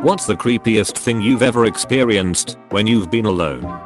What's the creepiest thing you've ever experienced when you've been alone?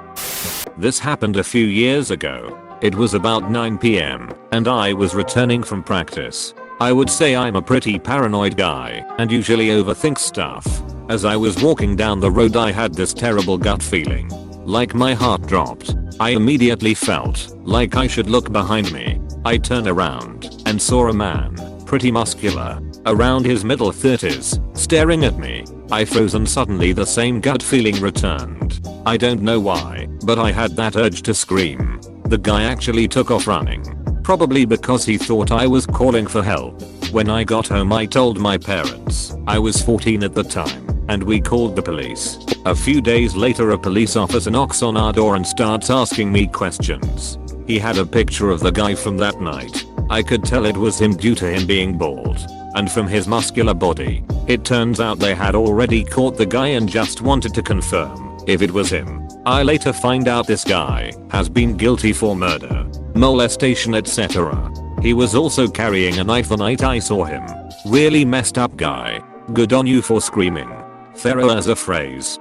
This happened a few years ago. It was about 9 PM and I was returning from practice. I would say I'm a pretty paranoid guy and usually overthink stuff. As I was walking down the road I had this terrible gut feeling. Like my heart dropped. I immediately felt like I should look behind me. I turned around and saw a man, pretty muscular, around his middle 30s, staring at me. I froze and suddenly the same gut feeling returned. I don't know why, but I had that urge to scream. The guy actually took off running. Probably because he thought I was calling for help. When I got home I told my parents. I was 14 at the time, and we called the police. A few days later a police officer knocks on our door and starts asking me questions. He had a picture of the guy from that night. I could tell it was him due to him being bald. And from his muscular body. It turns out they had already caught the guy and just wanted to confirm if it was him. I later find out this guy has been guilty for murder, molestation, etc. He was also carrying a knife the night I saw him. Really messed up guy. Good on you for screaming. Thorough as a phrase.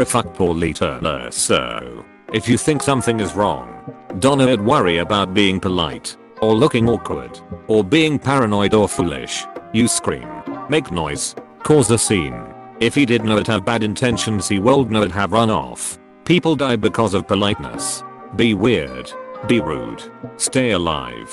Fuck poor listener. So, if you think something is wrong, don't worry about being polite, or looking awkward, or being paranoid or foolish. You scream, make noise, cause a scene. If he did not have bad intentions he would not have run off. People die because of politeness. Be weird. Be rude. Stay alive.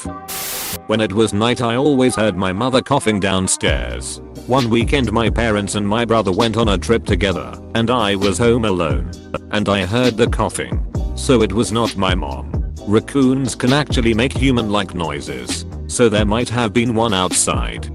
When it was night I always heard my mother coughing downstairs. One weekend my parents and my brother went on a trip together and I was home alone. And I heard the coughing. So it was not my mom. Raccoons can actually make human-like noises. So there might have been one outside.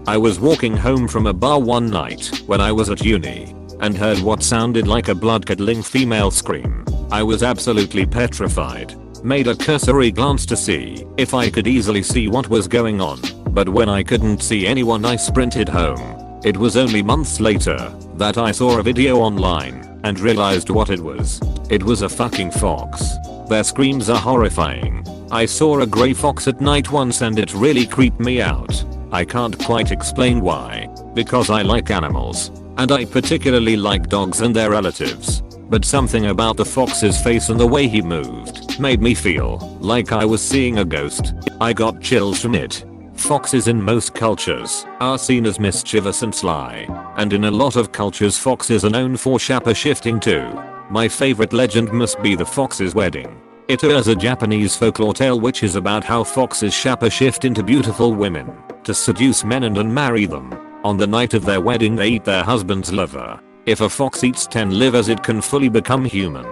I was walking home from a bar one night when I was at uni and heard what sounded like a blood-curdling female scream. I was absolutely petrified. Made a cursory glance to see if I could easily see what was going on, but when I couldn't see anyone I sprinted home. It was only months later that I saw a video online and realized what it was. It was a fucking fox. Their screams are horrifying. I saw a grey fox at night once and it really creeped me out. I can't quite explain why, because I like animals, and I particularly like dogs and their relatives. But something about the fox's face and the way he moved made me feel like I was seeing a ghost. I got chills from it. Foxes in most cultures are seen as mischievous and sly, and in a lot of cultures foxes are known for shapeshifting too. My favorite legend must be the fox's wedding. It is a Japanese folklore tale which is about how foxes shapeshift into beautiful women to seduce men and unmarry them. On the night of their wedding they eat their husband's liver. If a fox eats 10 livers it can fully become human.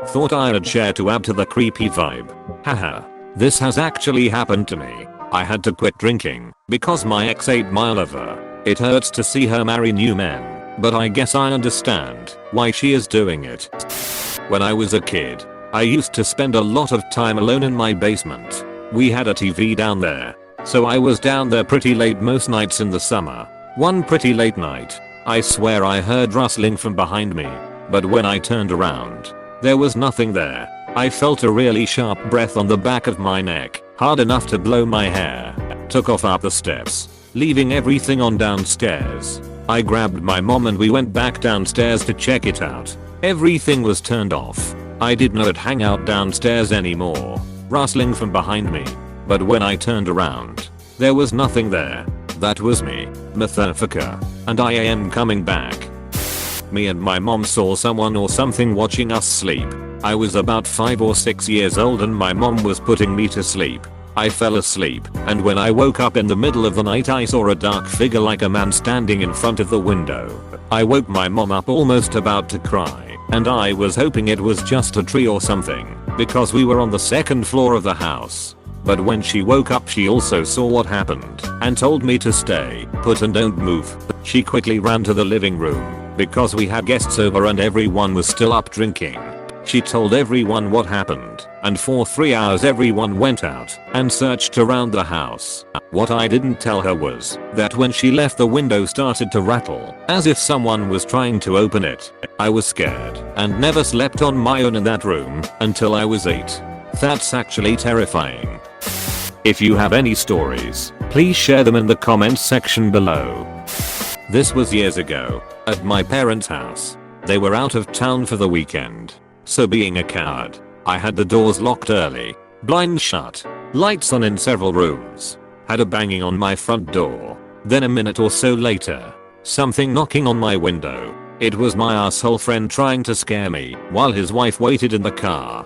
Thought I'd share to add to the creepy vibe. Haha. This has actually happened to me. I had to quit drinking because my ex ate my liver. It hurts to see her marry new men, but I guess I understand why she is doing it. When I was a kid, I used to spend a lot of time alone in my basement. We had a TV down there, so I was down there pretty late most nights in the summer. One pretty late night, I swear I heard rustling from behind me, but when I turned around, there was nothing there. I felt a really sharp breath on the back of my neck, hard enough to blow my hair. Took off up the steps, leaving everything on downstairs. I grabbed my mom and we went back downstairs to check it out. Everything was turned off. I did not hang out downstairs anymore, rustling from behind me. But when I turned around, there was nothing there. That was me, motherfucker, and I am coming back. Me and my mom saw someone or something watching us sleep. I was about 5 or 6 years old and my mom was putting me to sleep. I fell asleep, and when I woke up in the middle of the night I saw a dark figure like a man standing in front of the window. I woke my mom up almost about to cry, and I was hoping it was just a tree or something, because we were on the second floor of the house. But when she woke up she also saw what happened and told me to stay put and don't move. She quickly ran to the living room because we had guests over and everyone was still up drinking. She told everyone what happened, and for 3 hours everyone went out and searched around the house. What I didn't tell her was that when she left the window started to rattle as if someone was trying to open it. I was scared and never slept on my own in that room until I was 8. That's actually terrifying. If you have any stories, please share them in the comments section below. This was years ago, at my parents' house. They were out of town for the weekend. So being a coward, I had the doors locked early, blinds shut, lights on in several rooms. Had a banging on my front door. Then a minute or so later, something knocking on my window. It was my asshole friend trying to scare me while his wife waited in the car.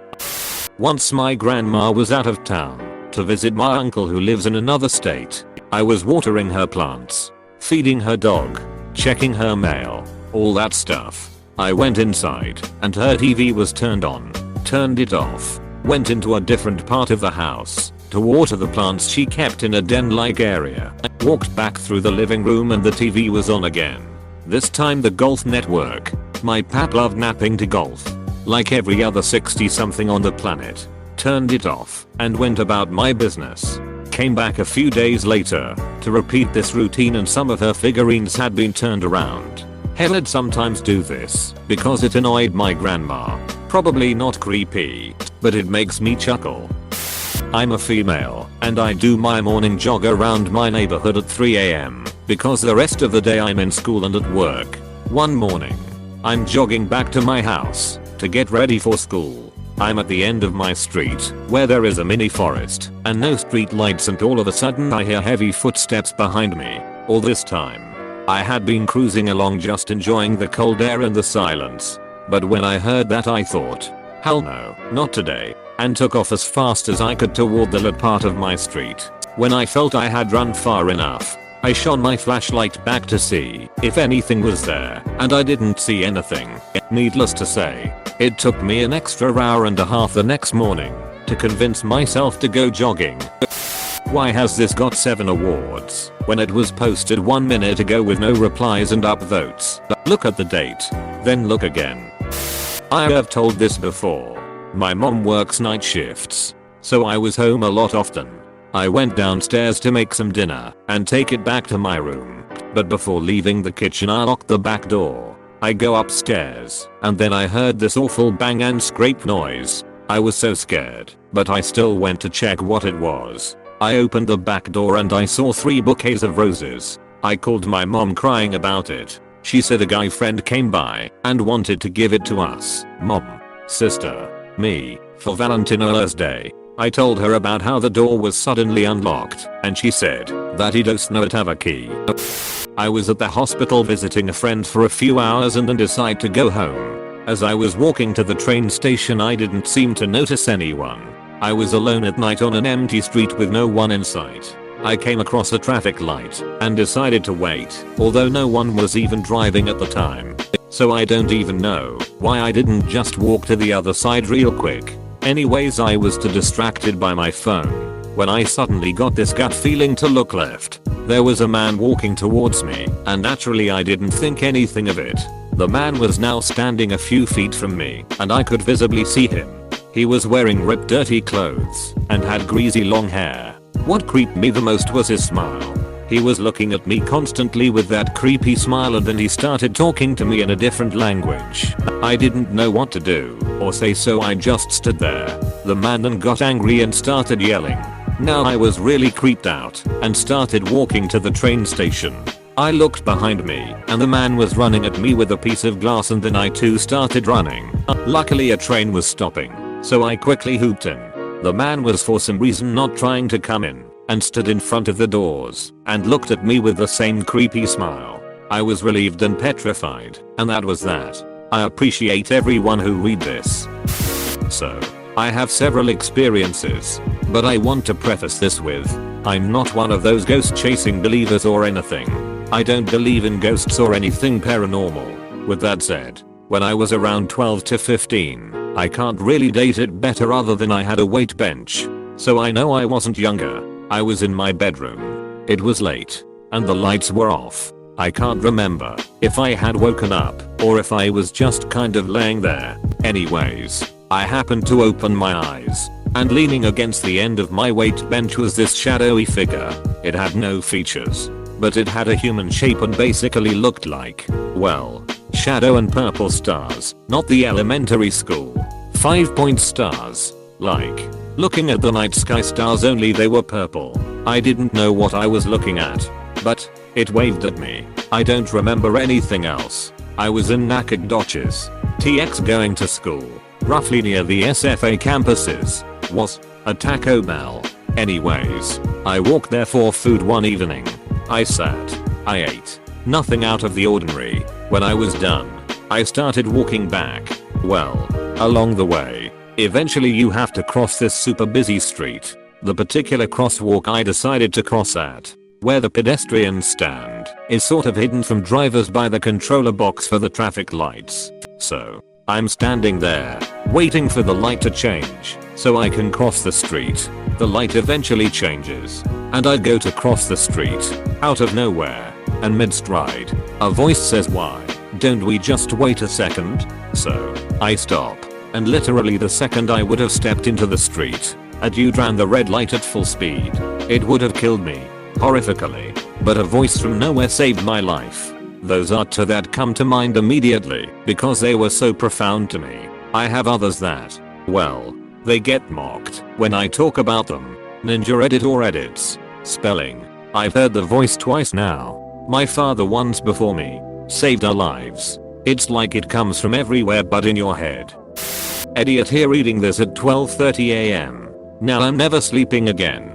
Once my grandma was out of town to visit my uncle who lives in another state. I was watering her plants, feeding her dog, checking her mail, all that stuff. I went inside and her TV was turned on, turned it off, went into a different part of the house to water the plants she kept in a den-like area, walked back through the living room and the TV was on again. This time the golf network. My pap loved napping to golf. Like every other 60-something on the planet. Turned it off and went about my business. Came back a few days later to repeat this routine and some of her figurines had been turned around. Hell, I'd sometimes do this because it annoyed my grandma. Probably not creepy, but it makes me chuckle. I'm a female and I do my morning jog around my neighborhood at 3 AM because the rest of the day I'm in school and at work. One morning, I'm jogging back to my house to get ready for school. I'm at the end of my street where there is a mini forest and no street lights and all of a sudden I hear heavy footsteps behind me. All this time, I had been cruising along just enjoying the cold air and the silence. But when I heard that I thought, hell no, not today, and took off as fast as I could toward the lit part of my street. When I felt I had run far enough, I shone my flashlight back to see if anything was there, and I didn't see anything. Needless to say, it took me an extra hour and a half the next morning to convince myself to go jogging. Why has this got 7 awards when it was posted 1 minute ago with no replies and upvotes? Look at the date, then look again. I have told this before. My mom works night shifts, so I was home a lot often. I went downstairs to make some dinner and take it back to my room. But before leaving the kitchen I locked the back door. I go upstairs and then I heard this awful bang and scrape noise. I was so scared, but I still went to check what it was. I opened the back door and I saw 3 bouquets of roses. I called my mom crying about it. She said a guy friend came by and wanted to give it to us, mom, sister, me, for Valentine's Day. I told her about how the door was suddenly unlocked and she said that he does not have a key. I was at the hospital visiting a friend for a few hours and then decided to go home. As I was walking to the train station I didn't seem to notice anyone. I was alone at night on an empty street with no one in sight. I came across a traffic light and decided to wait, although no one was even driving at the time. So I don't even know why I didn't just walk to the other side real quick. Anyways, I was too distracted by my phone when I suddenly got this gut feeling to look left. There was a man walking towards me and naturally I didn't think anything of it. The man was now standing a few feet from me and I could visibly see him. He was wearing ripped dirty clothes and had greasy long hair. What creeped me the most was his smile. He was looking at me constantly with that creepy smile and then he started talking to me in a different language. I didn't know what to do or say, so I just stood there. The man then got angry and started yelling. Now I was really creeped out and started walking to the train station. I looked behind me and the man was running at me with a piece of glass and then I too started running. Luckily a train was stopping, so I quickly hooped in. The man was for some reason not trying to come in and stood in front of the doors and looked at me with the same creepy smile. I was relieved and petrified, and that was that. I appreciate everyone who read this. So, I have several experiences, but I want to preface this with, I'm not one of those ghost chasing believers or anything. I don't believe in ghosts or anything paranormal. With that said, when I was around 12 to 15, I can't really date it better other than I had a weight bench. So I know I wasn't younger. I was in my bedroom. It was late, and the lights were off. I can't remember if I had woken up or if I was just kind of laying there. Anyways, I happened to open my eyes, and leaning against the end of my weight bench was this shadowy figure. It had no features, but it had a human shape and basically looked like, well, shadow and purple stars, not the elementary school 5-point stars. Like, looking at the night sky stars only they were purple. I didn't know what I was looking at, but It waved at me. I don't remember anything else. I was in Nacogdoches, TX going to school, roughly near the SFA campuses. Was a Taco Bell. Anyways, I walked there for food one evening. I sat. I ate. Nothing out of the ordinary. When I was done, I started walking back. Well, along the way, eventually you have to cross this super busy street. The particular crosswalk I decided to cross at, where the pedestrian stand, is sort of hidden from drivers by the controller box for the traffic lights. So, I'm standing there, waiting for the light to change, so I can cross the street. The light eventually changes, and I go to cross the street, out of nowhere, and mid-stride, a voice says, "Why don't we just wait a second?" So, I stop, and literally the second I would have stepped into the street, a dude ran the red light at full speed. It would have killed me, horrifically, but a voice from nowhere saved my life. Those are two that come to mind immediately, because they were so profound to me. I have others that, well, they get mocked when I talk about them. Ninja Reddit or edits. Spelling. I've heard the voice twice now. My father once before me. Saved our lives. It's like it comes from everywhere but in your head. Idiot here reading this at 12:30 AM. Now I'm never sleeping again.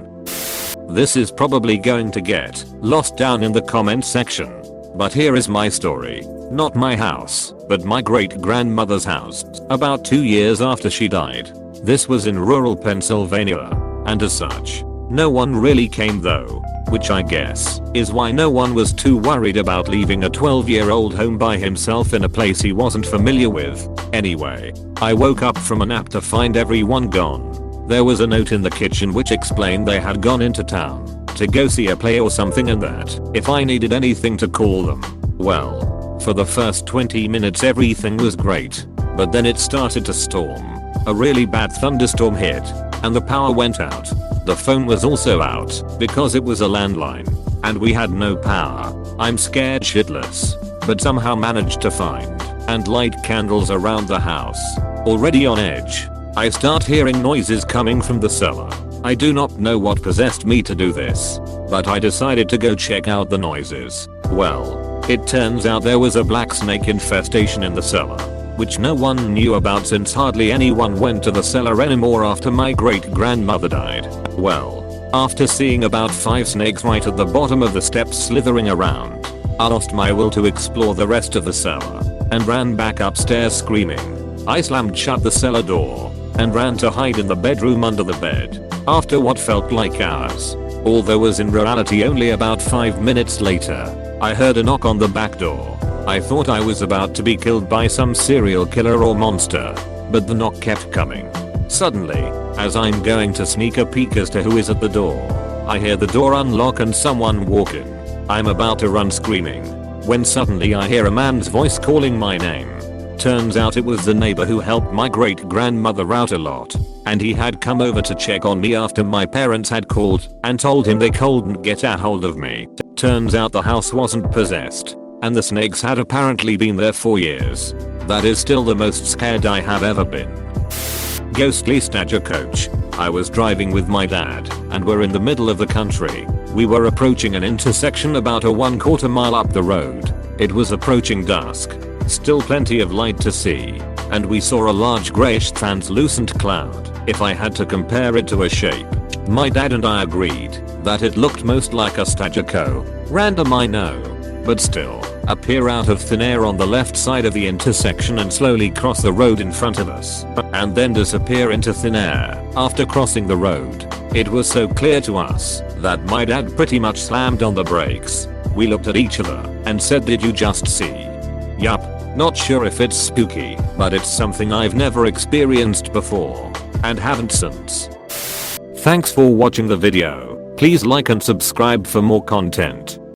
This is probably going to get lost down in the comment section. But here is my story. Not my house, but my great-grandmother's house, about 2 years after she died. This was in rural Pennsylvania, and as such, no one really came though, which I guess is why no one was too worried about leaving a 12-year-old home by himself in a place he wasn't familiar with. Anyway, I woke up from a nap to find everyone gone. There was a note in the kitchen which explained they had gone into town to go see a play or something, and that if I needed anything to call them. Well, for the first 20 minutes everything was great, but then it started to storm. A really bad thunderstorm hit, and the power went out. The phone was also out, because it was a landline, and we had no power. I'm scared shitless, but somehow managed to find and light candles around the house. Already on edge, I start hearing noises coming from the cellar. I do not know what possessed me to do this, but I decided to go check out the noises. Well, it turns out there was a black snake infestation in the cellar, which no one knew about since hardly anyone went to the cellar anymore after my great-grandmother died. Well, after seeing about 5 snakes right at the bottom of the steps slithering around, I lost my will to explore the rest of the cellar, and ran back upstairs screaming. I slammed shut the cellar door, and ran to hide in the bedroom under the bed. After what felt like hours, although was in reality only about 5 minutes later, I heard a knock on the back door. I thought I was about to be killed by some serial killer or monster, but the knock kept coming. Suddenly, as I'm going to sneak a peek as to who is at the door, I hear the door unlock and someone walk in. I'm about to run screaming, when suddenly I hear a man's voice calling my name. Turns out it was the neighbor who helped my great-grandmother out a lot, and he had come over to check on me after my parents had called and told him they couldn't get a hold of me. Turns out the house wasn't possessed, and the snakes had apparently been there for years. That is still the most scared I have ever been. Ghostly stagecoach. I was driving with my dad, and we're in the middle of the country. We were approaching an intersection about a 1/4 mile up the road. It was approaching dusk. Still plenty of light to see, and we saw a large greyish translucent cloud. If I had to compare it to a shape, my dad and I agreed that it looked most like a stageco. Random I know, but still, appear out of thin air on the left side of the intersection and slowly cross the road in front of us, and then disappear into thin air after crossing the road. It was so clear to us that my dad pretty much slammed on the brakes. We looked at each other and said, "Did you just see?" Yup. Not sure if it's spooky, but it's something I've never experienced before, and haven't since. Thanks for watching the video. Please like and subscribe for more content.